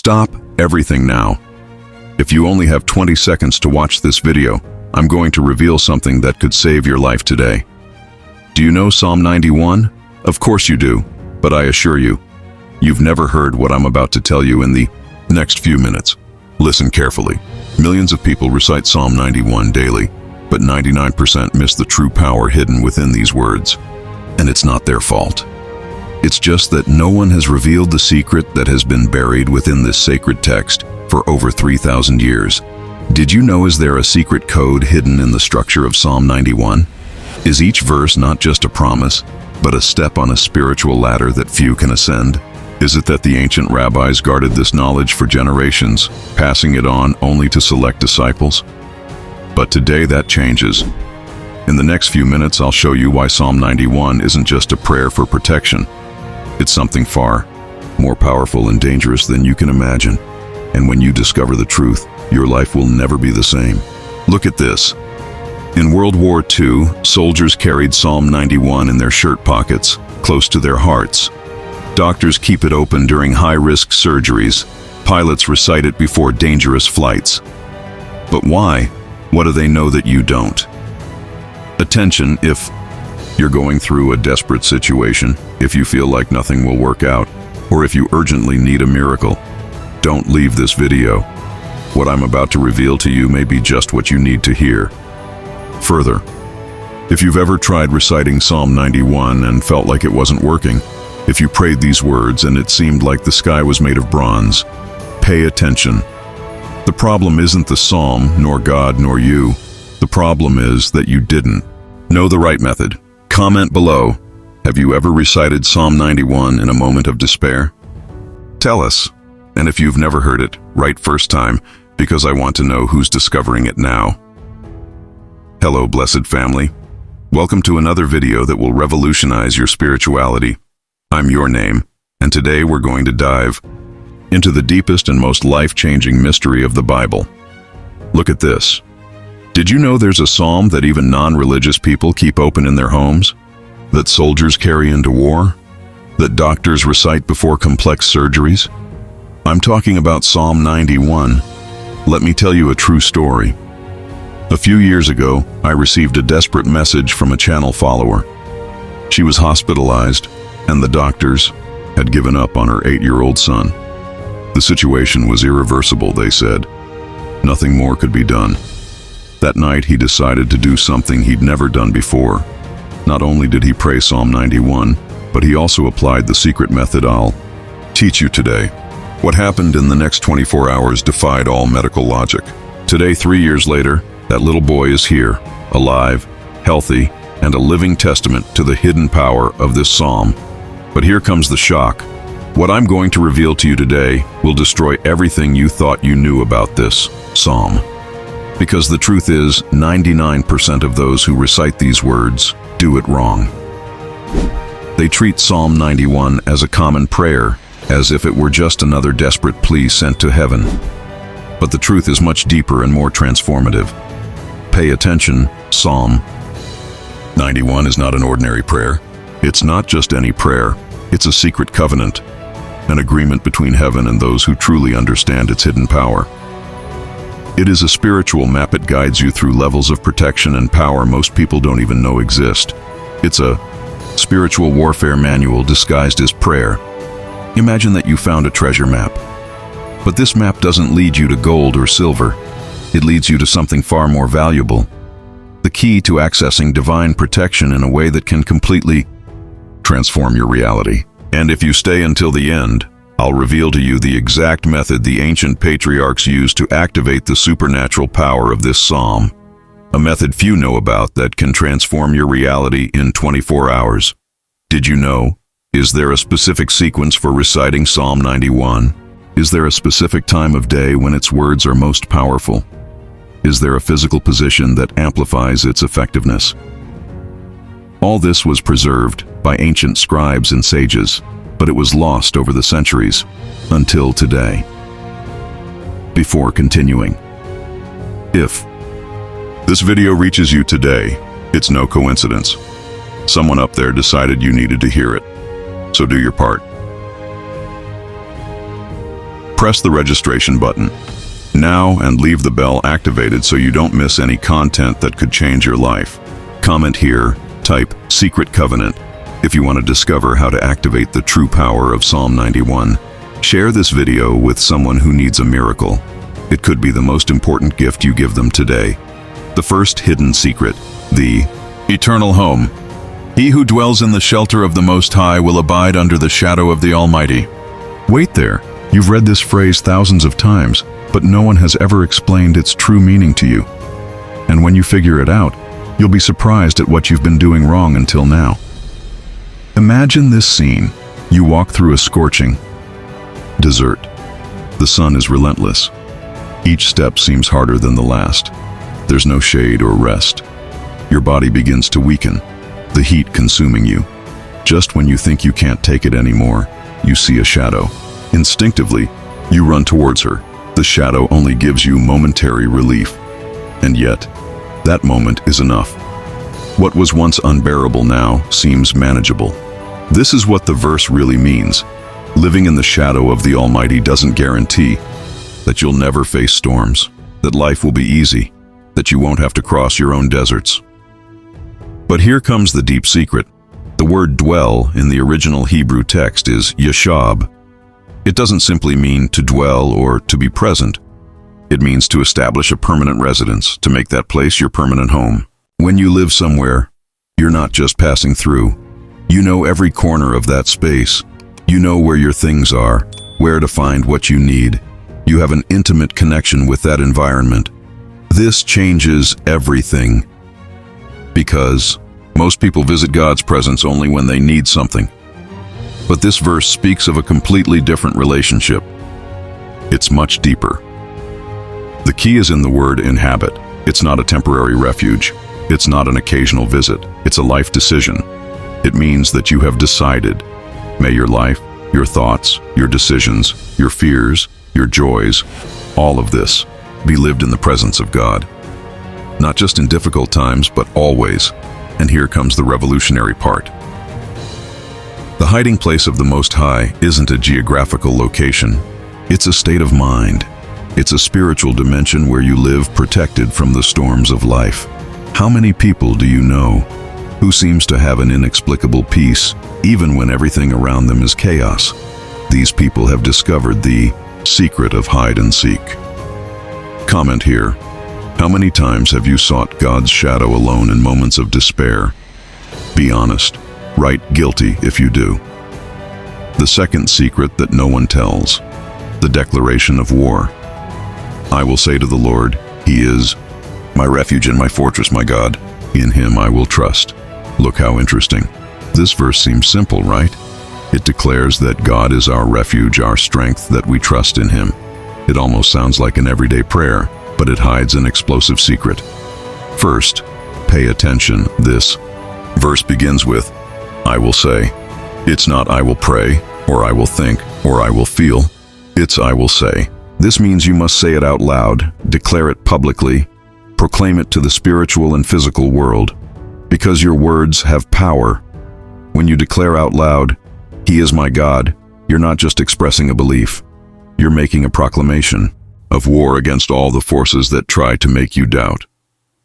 Stop everything now. If you only have 20 seconds to watch this video, I'm going to reveal something that could save your life today. Do you know Psalm 91? Of course you do, but I assure you, you've never heard what I'm about to tell you in the next few minutes. Listen carefully. Millions of people recite Psalm 91 daily, but 99% miss the true power hidden within these words. And it's not their fault. It's just that no one has revealed the secret that has been buried within this sacred text for over 3,000 years. Did you know is there a secret code hidden in the structure of Psalm 91? Is each verse not just a promise, but a step on a spiritual ladder that few can ascend? Is it that the ancient rabbis guarded this knowledge for generations, passing it on only to select disciples? But today that changes. In the next few minutes, I'll show you why Psalm 91 isn't just a prayer for protection. It's something far more powerful and dangerous than you can imagine. And when you discover the truth, your life will never be the same. Look at this. In World War II, soldiers carried Psalm 91 in their shirt pockets, close to their hearts. Doctors keep it open during high-risk surgeries. Pilots recite it before dangerous flights. But why? What do they know that you don't? Attention, if you're going through a desperate situation, if you feel like nothing will work out, or if you urgently need a miracle, don't leave this video. What I'm about to reveal to you may be just what you need to hear. Further, if you've ever tried reciting Psalm 91 and felt like it wasn't working, if you prayed these words and it seemed like the sky was made of bronze, pay attention. The problem isn't the psalm, nor God, nor you. The problem is that you didn't know the right method. Comment below. Have you ever recited Psalm 91 in a moment of despair? Tell us. And if you've never heard it, write first time, because I want to know who's discovering it now. Hello, blessed family. Welcome to another video that will revolutionize your spirituality. I'm Your Name, and today we're going to dive into the deepest and most life-changing mystery of the Bible. Look at this. Did you know there's a psalm that even non-religious people keep open in their homes? That soldiers carry into war? That doctors recite before complex surgeries? I'm talking about Psalm 91. Let me tell you a true story. A few years ago, I received a desperate message from a channel follower. She was hospitalized, and the doctors had given up on her 8-year-old son. The situation was irreversible, they said. Nothing more could be done. That night, he decided to do something he'd never done before. Not only did he pray Psalm 91, but he also applied the secret method I'll teach you today. What happened in the next 24 hours defied all medical logic. Today, 3 years later, that little boy is here, alive, healthy, and a living testament to the hidden power of this psalm. But here comes the shock. What I'm going to reveal to you today will destroy everything you thought you knew about this psalm. Because the truth is, 99% of those who recite these words do it wrong. They treat Psalm 91 as a common prayer, as if it were just another desperate plea sent to heaven. But the truth is much deeper and more transformative. Pay attention, Psalm 91 is not an ordinary prayer. It's not just any prayer. It's a secret covenant, an agreement between heaven and those who truly understand its hidden power. It is a spiritual map. It guides you through levels of protection and power most people don't even know exist. It's a spiritual warfare manual disguised as prayer. Imagine that you found a treasure map. But this map doesn't lead you to gold or silver. It leads you to something far more valuable. The key to accessing divine protection in a way that can completely transform your reality. And if you stay until the end, I'll reveal to you the exact method the ancient patriarchs used to activate the supernatural power of this psalm. A method few know about that can transform your reality in 24 hours. Did you know? Is there a specific sequence for reciting Psalm 91? Is there a specific time of day when its words are most powerful? Is there a physical position that amplifies its effectiveness? All this was preserved by ancient scribes and sages, but it was lost over the centuries, until today. Before continuing, if this video reaches you today, it's no coincidence. Someone up there decided you needed to hear it. So do your part. Press the registration button now and leave the bell activated so you don't miss any content that could change your life. Comment here, type Secret Covenant if you want to discover how to activate the true power of Psalm 91. Share this video with someone who needs a miracle. It could be the most important gift you give them today. The first hidden secret, the eternal home. He who dwells in the shelter of the Most High will abide under the shadow of the Almighty. Wait there. You've read this phrase thousands of times, but no one has ever explained its true meaning to you. And when you figure it out, you'll be surprised at what you've been doing wrong until now. Imagine this scene. You walk through a scorching desert. The sun is relentless. Each step seems harder than the last. There's no shade or rest. Your body begins to weaken, the heat consuming you. Just when you think you can't take it anymore, you see a shadow. Instinctively, you run towards her. The shadow only gives you momentary relief. And yet, that moment is enough. What was once unbearable now seems manageable. This is what the verse really means. Living in the shadow of the Almighty doesn't guarantee that you'll never face storms, that life will be easy, that you won't have to cross your own deserts. But here comes the deep secret. The word dwell in the original Hebrew text is yashab. It doesn't simply mean to dwell or to be present. It means to establish a permanent residence, to make that place your permanent home. When you live somewhere, you're not just passing through. You know every corner of that space. You know where your things are, where to find what you need. You have an intimate connection with that environment. This changes everything. Because most people visit God's presence only when they need something. But this verse speaks of a completely different relationship. It's much deeper. The key is in the word inhabit. It's not a temporary refuge. It's not an occasional visit. It's a life decision. It means that you have decided. May your life, your thoughts, your decisions, your fears, your joys, all of this be lived in the presence of God. Not just in difficult times, but always. And here comes the revolutionary part. The hiding place of the Most High isn't a geographical location. It's a state of mind. It's a spiritual dimension where you live protected from the storms of life. How many people do you know who seems to have an inexplicable peace, even when everything around them is chaos? These people have discovered the secret of hide and seek. Comment here. How many times have you sought God's shadow alone in moments of despair? Be honest. Write guilty if you do. The second secret that no one tells. The declaration of war. I will say to the Lord, He is my refuge and my fortress, my God. In Him I will trust. Look how interesting. This verse seems simple, right? It declares that God is our refuge, our strength, that we trust in Him. It almost sounds like an everyday prayer, but it hides an explosive secret. First, pay attention. This verse begins with, I will say. It's not I will pray, or I will think, or I will feel. It's I will say. This means you must say it out loud, declare it publicly, proclaim it to the spiritual and physical world. Because your words have power. When you declare out loud, He is my God, you're not just expressing a belief. You're making a proclamation of war against all the forces that try to make you doubt.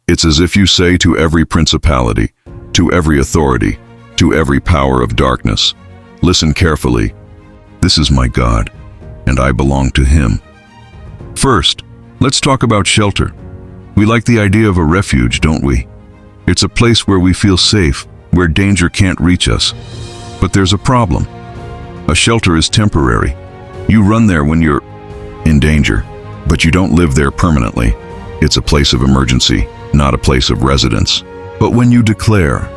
It's as if you say to every principality, to every authority, to every power of darkness, listen carefully. This is my God, and I belong to Him. First, let's talk about shelter. We like the idea of a refuge, don't we? It's a place where we feel safe, where danger can't reach us. But there's a problem. A shelter is temporary. You run there when you're in danger, but you don't live there permanently. It's a place of emergency, not a place of residence. But when you declare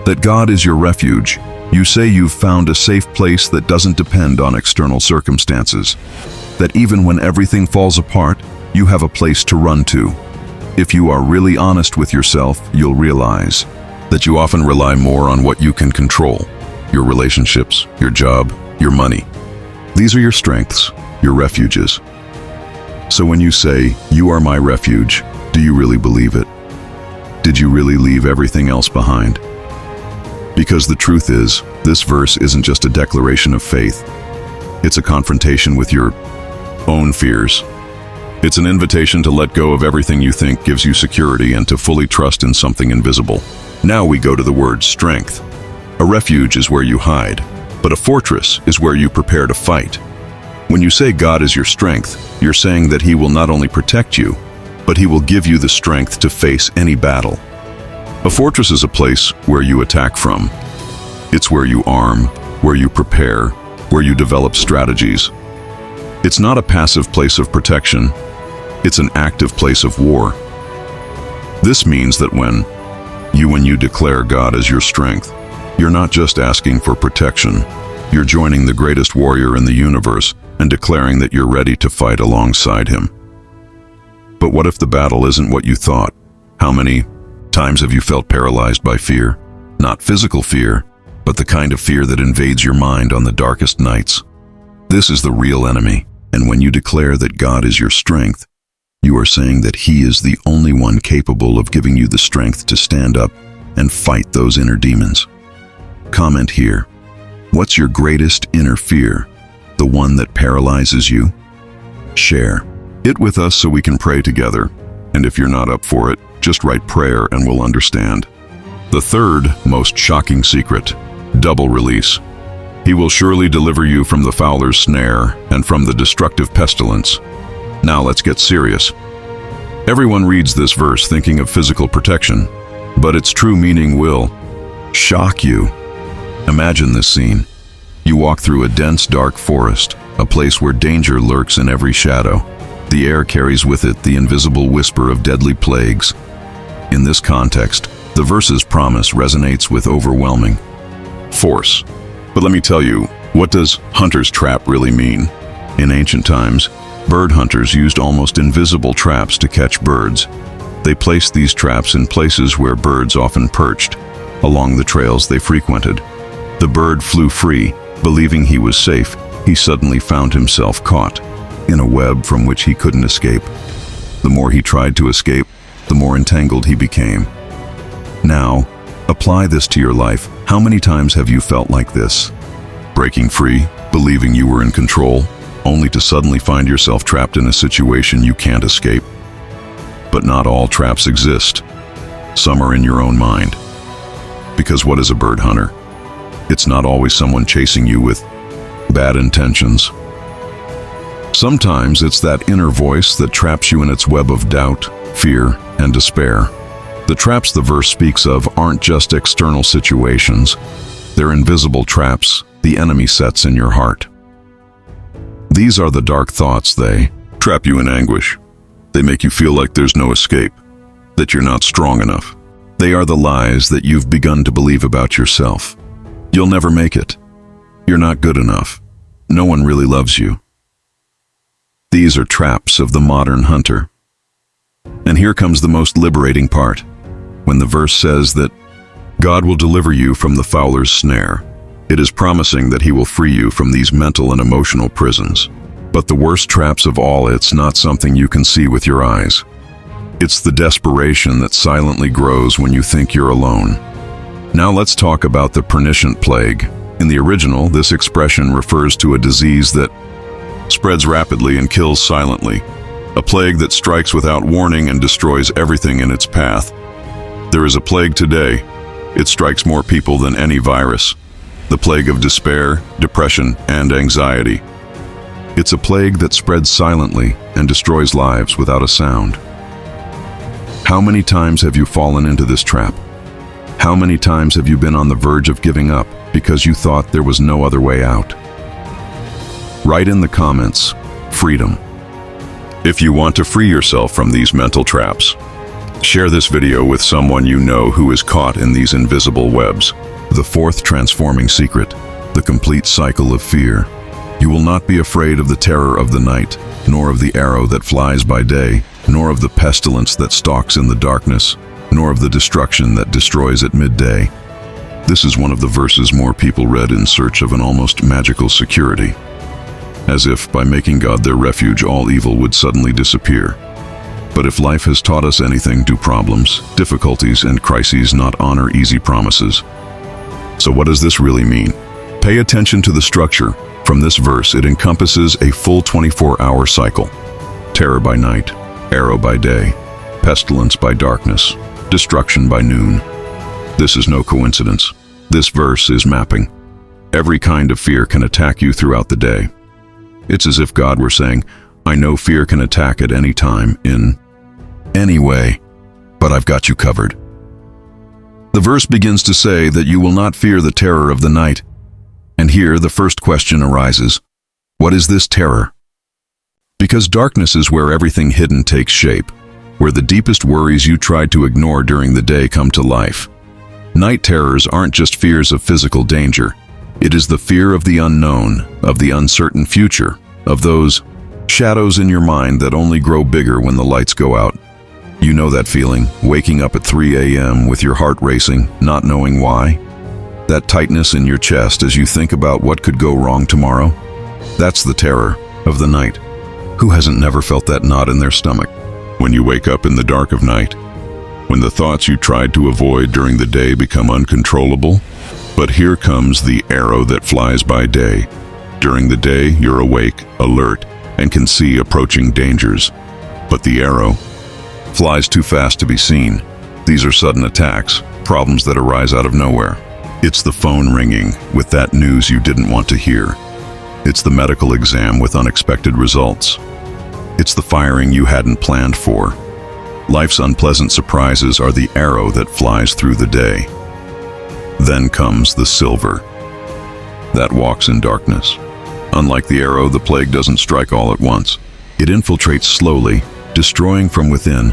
that God is your refuge, you say you've found a safe place that doesn't depend on external circumstances. That even when everything falls apart, you have a place to run to. If you are really honest with yourself, you'll realize that you often rely more on what you can control. Your relationships, your job, your money. These are your strengths, your refuges. So when you say, you are my refuge, do you really believe it? Did you really leave everything else behind? Because the truth is, this verse isn't just a declaration of faith. It's a confrontation with your own fears. It's an invitation to let go of everything you think gives you security and to fully trust in something invisible. Now we go to the word strength. A refuge is where you hide, but a fortress is where you prepare to fight. When you say God is your strength, you're saying that He will not only protect you, but He will give you the strength to face any battle. A fortress is a place where you attack from. It's where you arm, where you prepare, where you develop strategies. It's not a passive place of protection. It's an active place of war. This means that when you declare God as your strength, you're not just asking for protection. You're joining the greatest warrior in the universe and declaring that you're ready to fight alongside Him. But what if the battle isn't what you thought? How many times have you felt paralyzed by fear? Not physical fear, but the kind of fear that invades your mind on the darkest nights. This is the real enemy, and when you declare that God is your strength, you are saying that He is the only one capable of giving you the strength to stand up and fight those inner demons. Comment here. What's your greatest inner fear? The one that paralyzes you? Share it with us so we can pray together. And if you're not up for it, just write prayer and we'll understand. The third most shocking secret: double release. He will surely deliver you from the fowler's snare and from the destructive pestilence. Now let's get serious. Everyone reads this verse thinking of physical protection, but its true meaning will shock you. Imagine this scene. You walk through a dense, dark forest, a place where danger lurks in every shadow. The air carries with it the invisible whisper of deadly plagues. In this context, the verse's promise resonates with overwhelming force. But let me tell you, what does hunter's trap really mean? In ancient times, bird hunters used almost invisible traps to catch birds. They placed these traps in places where birds often perched, along the trails they frequented. The bird flew free, believing he was safe. He suddenly found himself caught in a web from which he couldn't escape. The more he tried to escape, the more entangled he became. Now, apply this to your life. How many times have you felt like this? Breaking free, believing you were in control, only to suddenly find yourself trapped in a situation you can't escape. But not all traps exist. Some are in your own mind. Because what is a bird hunter? It's not always someone chasing you with bad intentions. Sometimes it's that inner voice that traps you in its web of doubt, fear, and despair. The traps the verse speaks of aren't just external situations. They're invisible traps the enemy sets in your heart. These are the dark thoughts. They trap you in anguish. They make you feel like there's no escape, that you're not strong enough. They are the lies that you've begun to believe about yourself. You'll never make it. You're not good enough. No one really loves you. These are traps of the modern hunter. And here comes the most liberating part. When the verse says that God will deliver you from the fowler's snare, it is promising that He will free you from these mental and emotional prisons. But the worst traps of all, it's not something you can see with your eyes. It's the desperation that silently grows when you think you're alone. Now let's talk about the pernicious plague. In the original, this expression refers to a disease that spreads rapidly and kills silently, a plague that strikes without warning and destroys everything in its path. There is a plague today. It strikes more people than any virus. The plague of despair, depression, and anxiety. It's a plague that spreads silently and destroys lives without a sound. How many times have you fallen into this trap? How many times have you been on the verge of giving up because you thought there was no other way out? Write in the comments, freedom. If you want to free yourself from these mental traps, share this video with someone you know who is caught in these invisible webs. The fourth transforming secret, the complete cycle of fear. You will not be afraid of the terror of the night, nor of the arrow that flies by day, nor of the pestilence that stalks in the darkness, nor of the destruction that destroys at midday. This is one of the verses more people read in search of an almost magical security. As if by making God their refuge, all evil would suddenly disappear. But if life has taught us anything, do problems, difficulties, and crises not honor easy promises? So what does this really mean? Pay attention to the structure. From this verse, it encompasses a full 24-hour cycle. Terror by night, arrow by day, pestilence by darkness, destruction by noon. This is no coincidence. This verse is mapping. Every kind of fear can attack you throughout the day. It's as if God were saying, I know fear can attack at any time, in any way, but I've got you covered. The verse begins to say that you will not fear the terror of the night. And here the first question arises. What is this terror? Because darkness is where everything hidden takes shape, where the deepest worries you tried to ignore during the day come to life. Night terrors aren't just fears of physical danger. It is the fear of the unknown, of the uncertain future, of those shadows in your mind that only grow bigger when the lights go out. You know that feeling, waking up at 3 a.m. with your heart racing, not knowing why? That tightness in your chest as you think about what could go wrong tomorrow? That's the terror of the night. Who hasn't never felt that knot in their stomach? When you wake up in the dark of night, when the thoughts you tried to avoid during the day become uncontrollable, but here comes the arrow that flies by day. During the day, you're awake, alert, and can see approaching dangers. But the arrow flies too fast to be seen. These are sudden attacks, problems that arise out of nowhere. It's the phone ringing with that news you didn't want to hear. It's the medical exam with unexpected results. It's the firing you hadn't planned for. Life's unpleasant surprises are the arrow that flies through the day. Then comes the silver. That walks in darkness. Unlike the arrow, the plague doesn't strike all at once. It infiltrates slowly, destroying from within,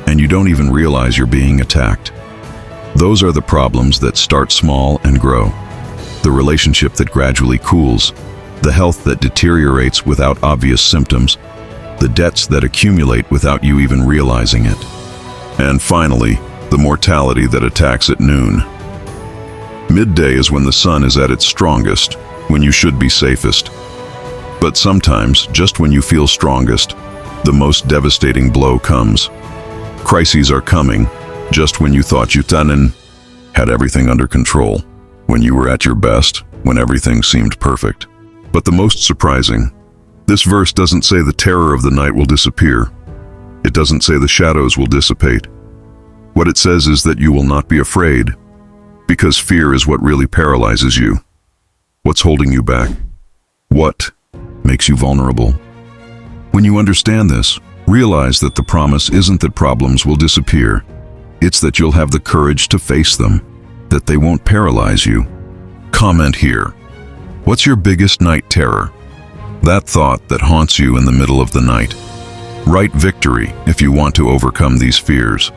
and you don't even realize you're being attacked. Those are the problems that start small and grow. The relationship that gradually cools, the health that deteriorates without obvious symptoms, the debts that accumulate without you even realizing it. And finally, the mortality that attacks at noon. Midday is when the sun is at its strongest, when you should be safest. But sometimes, just when you feel strongest, the most devastating blow comes. Crises are coming, just when you thought you had everything under control, when you were at your best, when everything seemed perfect. But the most surprising, this verse doesn't say the terror of the night will disappear. It doesn't say the shadows will dissipate. What it says is that you will not be afraid, because fear is what really paralyzes you. What's holding you back? What makes you vulnerable? When you understand this, realize that the promise isn't that problems will disappear. It's that you'll have the courage to face them, that they won't paralyze you. Comment here. What's your biggest night terror? That thought that haunts you in the middle of the night. Write victory if you want to overcome these fears.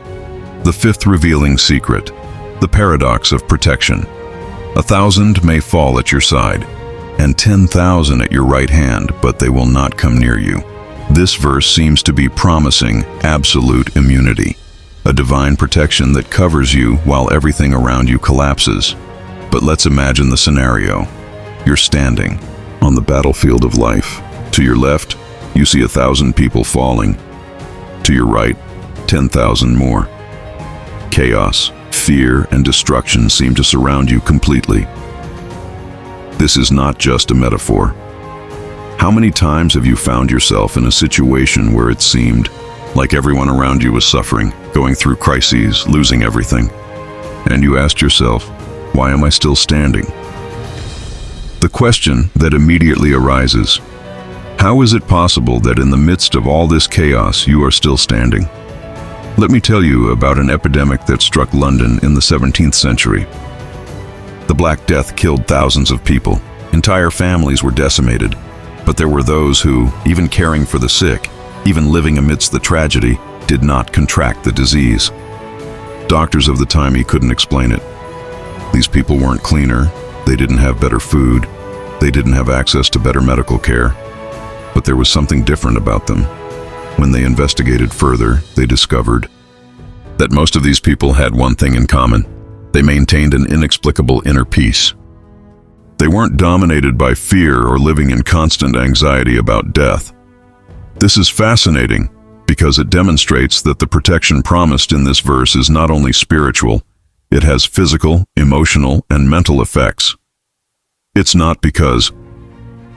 The fifth revealing secret, the paradox of protection. 1,000 may fall at your side, and 10,000 at your right hand, but they will not come near you. This verse seems to be promising absolute immunity, a divine protection that covers you while everything around you collapses. But let's imagine the scenario. You're standing on the battlefield of life. To your left, you see 1,000 people falling. To your right, 10,000 more. Chaos, fear, and destruction seem to surround you completely. This is not just a metaphor. How many times have you found yourself in a situation where it seemed like everyone around you was suffering, going through crises, losing everything? And you asked yourself, why am I still standing? The question that immediately arises, how is it possible that in the midst of all this chaos you are still standing? Let me tell you about an epidemic that struck London in the 17th century. The Black Death killed thousands of people. Entire families were decimated. But there were those who, even caring for the sick, even living amidst the tragedy, did not contract the disease. Doctors of the time couldn't explain it. These people weren't cleaner, they didn't have better food, they didn't have access to better medical care. But there was something different about them. When they investigated further, they discovered that most of these people had one thing in common. They maintained an inexplicable inner peace. They weren't dominated by fear or living in constant anxiety about death. This is fascinating because it demonstrates that the protection promised in this verse is not only spiritual, it has physical, emotional, and mental effects. It's not because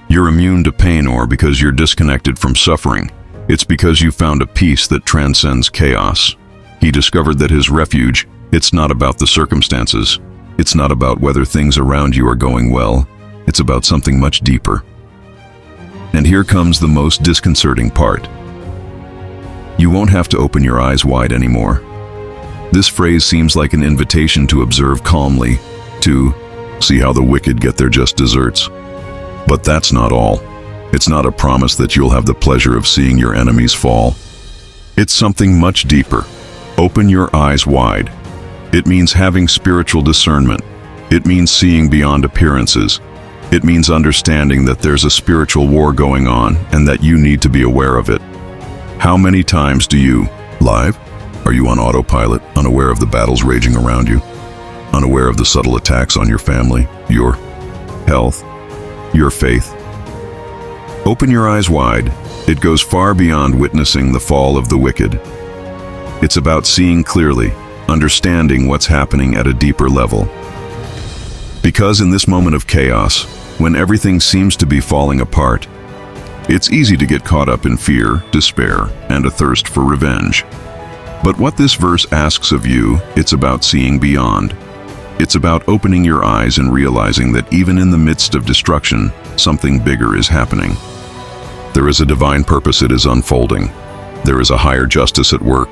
you're immune to pain or because you're disconnected from suffering. It's because you found a peace that transcends chaos. He discovered that his refuge, it's not about the circumstances. It's not about whether things around you are going well. It's about something much deeper. And here comes the most disconcerting part. You won't have to open your eyes wide anymore. This phrase seems like an invitation to observe calmly, to see how the wicked get their just desserts. But that's not all. It's not a promise that you'll have the pleasure of seeing your enemies fall. It's something much deeper. Open your eyes wide. It means having spiritual discernment. It means seeing beyond appearances. It means understanding that there's a spiritual war going on and that you need to be aware of it. How many times do you live? Are you on autopilot, unaware of the battles raging around you? Unaware of the subtle attacks on your family, your health, your faith? Open your eyes wide. It goes far beyond witnessing the fall of the wicked. It's about seeing clearly, understanding what's happening at a deeper level. Because in this moment of chaos, when everything seems to be falling apart, it's easy to get caught up in fear, despair, and a thirst for revenge. But what this verse asks of you, it's about seeing beyond. It's about opening your eyes and realizing that even in the midst of destruction, something bigger is happening. There is a divine purpose it is unfolding. There is a higher justice at work.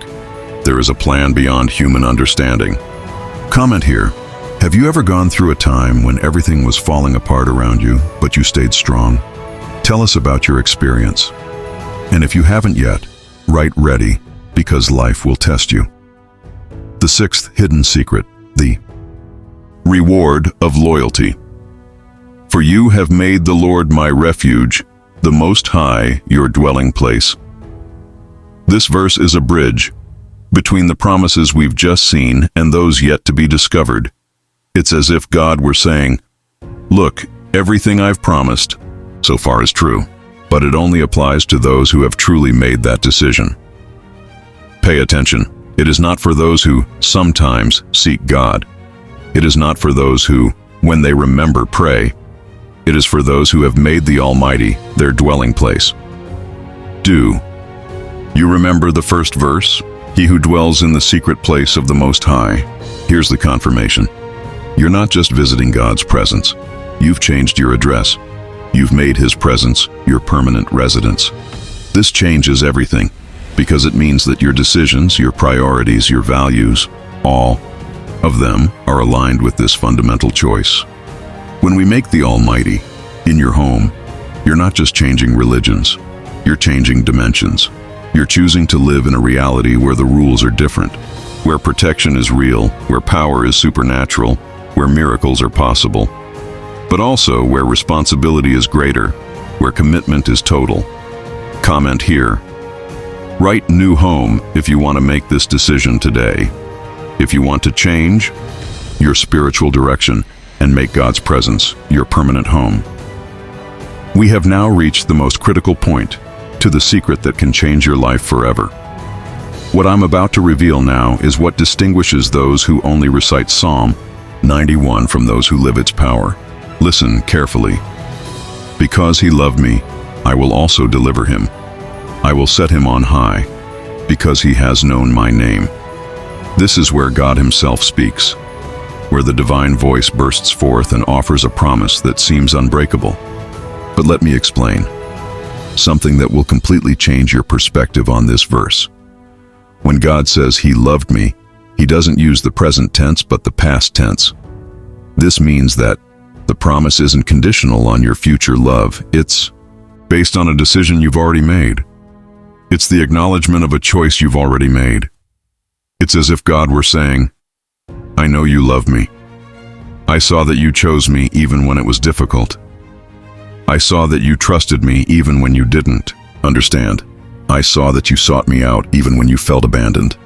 There is a plan beyond human understanding. Comment here. Have you ever gone through a time when everything was falling apart around you, but you stayed strong? Tell us about your experience. And if you haven't yet, write ready, because life will test you. The sixth hidden secret, the reward of loyalty. For you have made the Lord my refuge, the Most High your dwelling place. This verse is a bridge between the promises we've just seen and those yet to be discovered. It's as if God were saying, look, everything I've promised so far is true, but it only applies to those who have truly made that decision. Pay attention. It is not for those who sometimes seek God. It is not for those who, when they remember, pray. It is for those who have made the Almighty their dwelling place. Do you remember the first verse? He who dwells in the secret place of the Most High. Here's the confirmation. You're not just visiting God's presence. You've changed your address. You've made His presence your permanent residence. This changes everything, because it means that your decisions, your priorities, your values, all of them are aligned with this fundamental choice. When we make the Almighty in your home, you're not just changing religions, you're changing dimensions. You're choosing to live in a reality where the rules are different, where protection is real, where power is supernatural, where miracles are possible, but also where responsibility is greater, where commitment is total. Comment here. Write new home if you want to make this decision today. If you want to change your spiritual direction and make God's presence your permanent home. We have now reached the most critical point, to the secret that can change your life forever. What I'm about to reveal now is what distinguishes those who only recite Psalm 91 from those who live its power. Listen carefully. Because he loved me, I will also deliver him. I will set him on high, because he has known my name. This is where God himself speaks, where the divine voice bursts forth and offers a promise that seems unbreakable. But let me explain. Something that will completely change your perspective on this verse. When God says he loved me, he doesn't use the present tense but the past tense. This means that the promise isn't conditional on your future love. It's based on a decision you've already made. It's the acknowledgement of a choice you've already made. It's as if God were saying, I know you love me. I saw that you chose me even when it was difficult. I saw that you trusted me even when you didn't. Understand? I saw that you sought me out even when you felt abandoned.